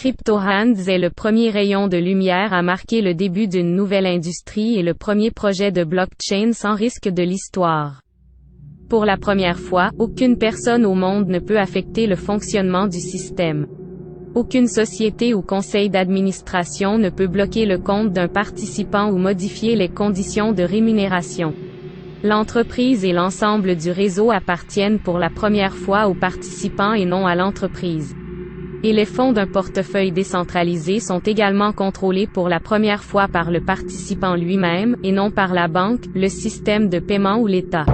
CryptoHands est le premier rayon de lumière à marquer le début d'une nouvelle industrie et le premier projet de blockchain sans risque de l'histoire. Pour la première fois, aucune personne au monde ne peut affecter le fonctionnement du système. Aucune société ou conseil d'administration ne peut bloquer le compte d'un participant ou modifier les conditions de rémunération. L'entreprise et l'ensemble du réseau appartiennent pour la première fois aux participants et non à l'entreprise. Et les fonds d'un portefeuille décentralisé sont également contrôlés pour la première fois par le participant lui-même, et non par la banque, le système de paiement ou l'État.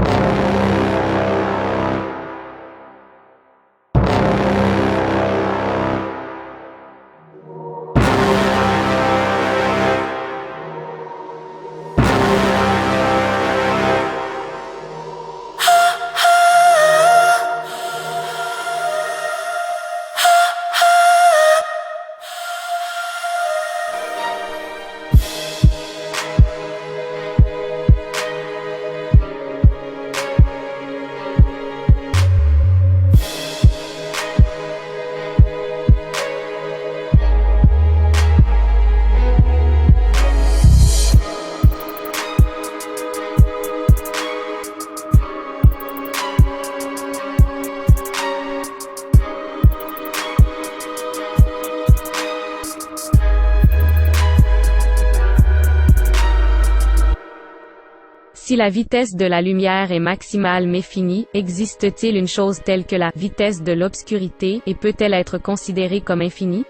Si la vitesse de la lumière est maximale mais finie, existe-t-il une chose telle que la vitesse de l'obscurité, et peut-elle être considérée comme infinie?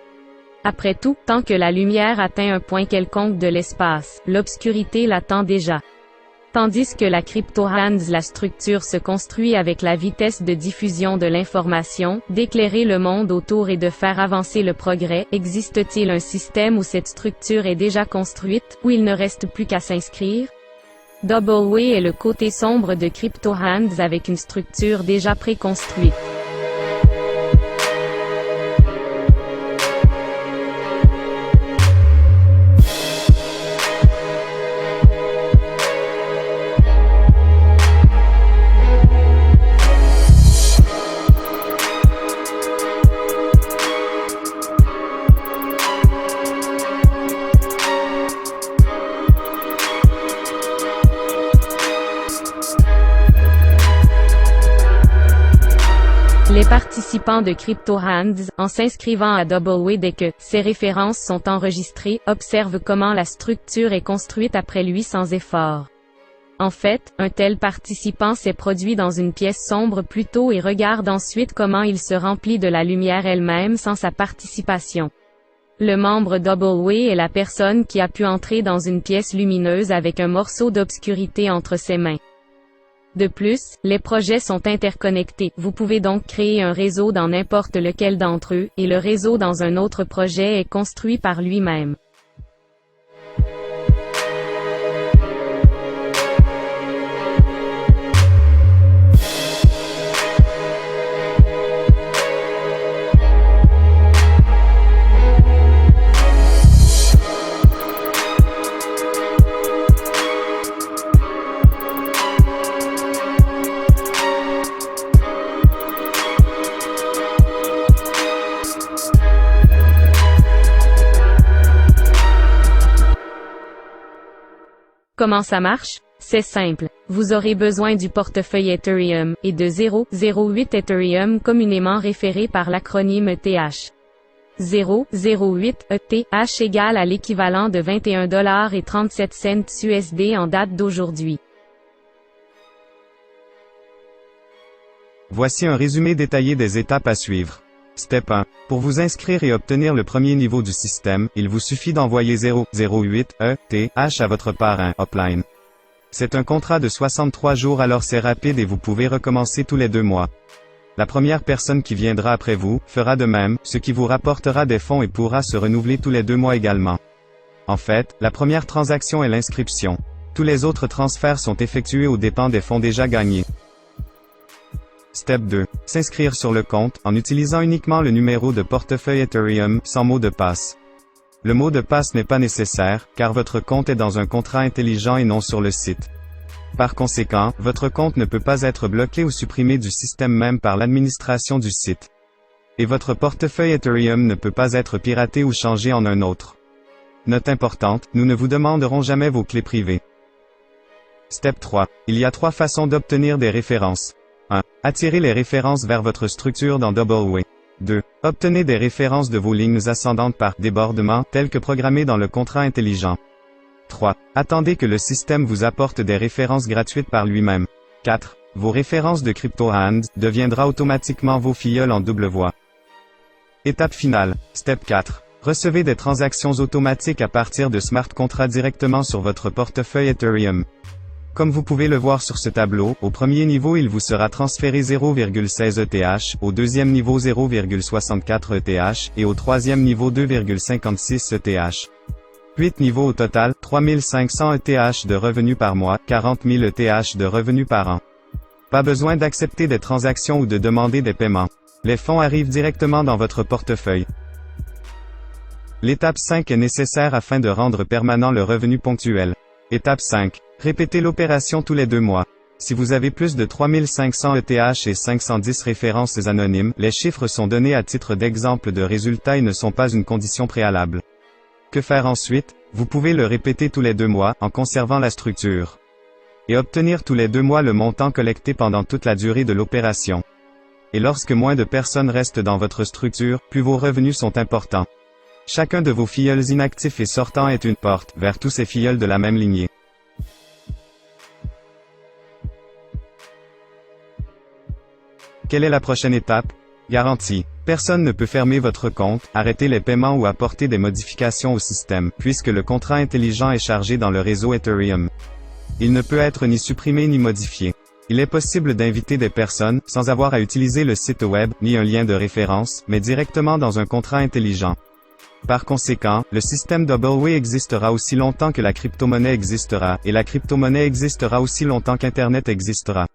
Après tout, tant que la lumière atteint un point quelconque de l'espace, l'obscurité l'attend déjà. Tandis que la CryptoHands, la structure se construit avec la vitesse de diffusion de l'information, d'éclairer le monde autour et de faire avancer le progrès. Existe-t-il un système où cette structure est déjà construite, où il ne reste plus qu'à s'inscrire? Doubleway est le côté sombre de CryptoHands avec une structure déjà préconstruite. Les participants de CryptoHands, en s'inscrivant à Doubleway dès que ces références sont enregistrées, observent comment la structure est construite après lui sans effort. En fait, un tel participant s'est produit dans une pièce sombre plus tôt et regarde ensuite comment il se remplit de la lumière elle-même sans sa participation. Le membre Doubleway est la personne qui a pu entrer dans une pièce lumineuse avec un morceau d'obscurité entre ses mains. De plus, les projets sont interconnectés, vous pouvez donc créer un réseau dans n'importe lequel d'entre eux, et le réseau dans un autre projet est construit par lui-même. Comment ça marche? C'est simple. Vous aurez besoin du portefeuille Ethereum, et de 008 Ethereum communément référé par l'acronyme ETH. 008 ETH égale à l'équivalent de 21,37 USD en date d'aujourd'hui. Voici un résumé détaillé des étapes à suivre. Step 1. Pour vous inscrire et obtenir le premier niveau du système, il vous suffit d'envoyer 008 ETH à votre parrain, Upline. C'est un contrat de 63 jours, alors c'est rapide et vous pouvez recommencer tous les 2 mois. La première personne qui viendra après vous, fera de même, ce qui vous rapportera des fonds et pourra se renouveler tous les 2 mois également. En fait, la première transaction est l'inscription. Tous les autres transferts sont effectués aux dépens des fonds déjà gagnés. Step 2. S'inscrire sur le compte, en utilisant uniquement le numéro de portefeuille Ethereum, sans mot de passe. Le mot de passe n'est pas nécessaire, car votre compte est dans un contrat intelligent et non sur le site. Par conséquent, votre compte ne peut pas être bloqué ou supprimé du système même par l'administration du site. Et votre portefeuille Ethereum ne peut pas être piraté ou changé en un autre. Note importante, nous ne vous demanderons jamais vos clés privées. Step 3. Il y a 3 façons d'obtenir des références. 1. Attirez les références vers votre structure dans Doubleway. 2. Obtenez des références de vos lignes ascendantes par débordement, telles que programmées dans le contrat intelligent. 3. Attendez que le système vous apporte des références gratuites par lui-même. 4. Vos références de CryptoHand deviendra automatiquement vos filleuls en double voie. Étape finale. Step 4. Recevez des transactions automatiques à partir de smart contracts directement sur votre portefeuille Ethereum. Comme vous pouvez le voir sur ce tableau, au premier niveau il vous sera transféré 0,16 ETH, au deuxième niveau 0,64 ETH, et au troisième niveau 2,56 ETH. 8 niveaux au total, 3500 ETH de revenus par mois, 40 000 ETH de revenus par an. Pas besoin d'accepter des transactions ou de demander des paiements. Les fonds arrivent directement dans votre portefeuille. L'étape 5 est nécessaire afin de rendre permanent le revenu ponctuel. Étape 5. Répétez l'opération tous les 2 mois. Si vous avez plus de 3500 ETH et 510 références anonymes, les chiffres sont donnés à titre d'exemple de résultat et ne sont pas une condition préalable. Que faire ensuite? Vous pouvez le répéter tous les 2 mois, en conservant la structure. Et obtenir tous les 2 mois le montant collecté pendant toute la durée de l'opération. Et lorsque moins de personnes restent dans votre structure, plus vos revenus sont importants. Chacun de vos filleuls inactifs et sortants est une porte vers tous ces filleuls de la même lignée. Quelle est la prochaine étape? Garantie. Personne ne peut fermer votre compte, arrêter les paiements ou apporter des modifications au système, puisque le contrat intelligent est chargé dans le réseau Ethereum. Il ne peut être ni supprimé ni modifié. Il est possible d'inviter des personnes, sans avoir à utiliser le site web, ni un lien de référence, mais directement dans un contrat intelligent. Par conséquent, le système Doubleway existera aussi longtemps que la crypto-monnaie existera, et la crypto-monnaie existera aussi longtemps qu'Internet existera.